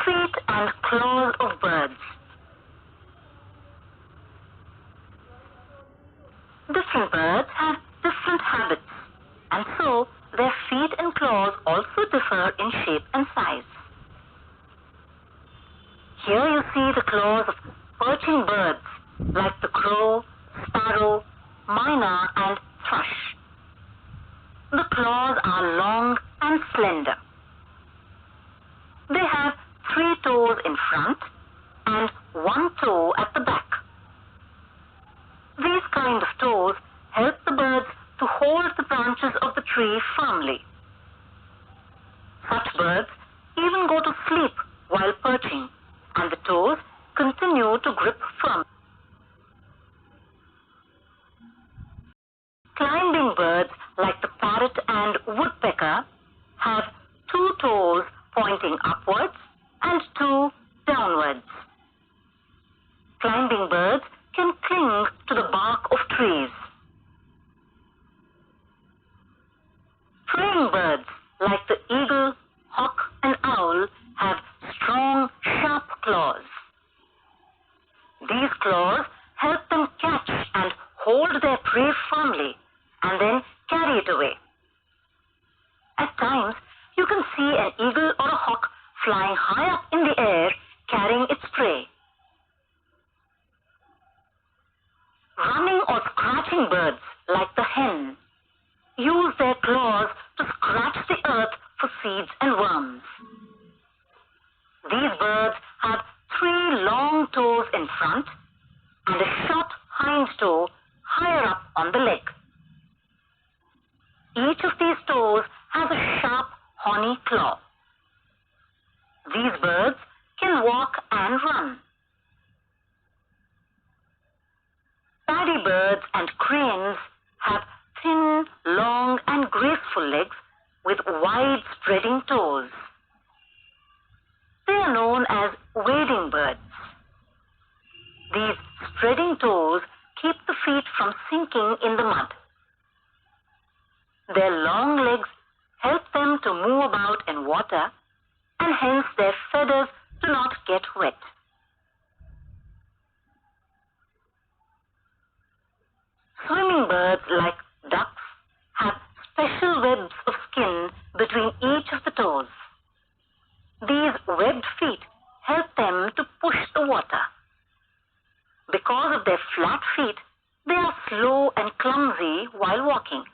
Feet and claws of birds. Different birds have different habits, and so their feet and claws also differ in shape and size. Here you see the claws of perching birds like the crow, sparrow, myna, and thrush. The claws are long and slender. They have 3 toes in front and 1 toe at the back. These kind of toes help the birds to hold the branches of the tree firmly. Such birds even go to sleep while perching, and the toes continue to grip firm. Climbing birds like the parrot and woodpecker have 2 toes pointing upwards and 2 downwards. Climbing birds can cling to the bark of trees. Praying birds like the eagle, hawk, and owl have strong, sharp claws. These claws help them catch and hold their prey firmly and then carry it away. At times, you can see an eagle or a hawk flying high up in the air carrying its prey. Running or scratching birds like the hen use their claws to scratch the earth for seeds and worms. These birds have 3 long toes in front and a short hind toe higher up on the leg. Each of these toes has a sharp, horny claw. These birds can walk and run. Paddy birds and cranes have thin, long, and graceful legs with wide spreading toes. They are known as wading birds. These spreading toes keep the feet from sinking in the mud. Their long legs help them to move about in water, and hence their feathers do not get wet. Swimming birds like ducks have special webs of skin between each of the toes. These webbed feet help them to push the water. Because of their flat feet, they are slow and clumsy while walking.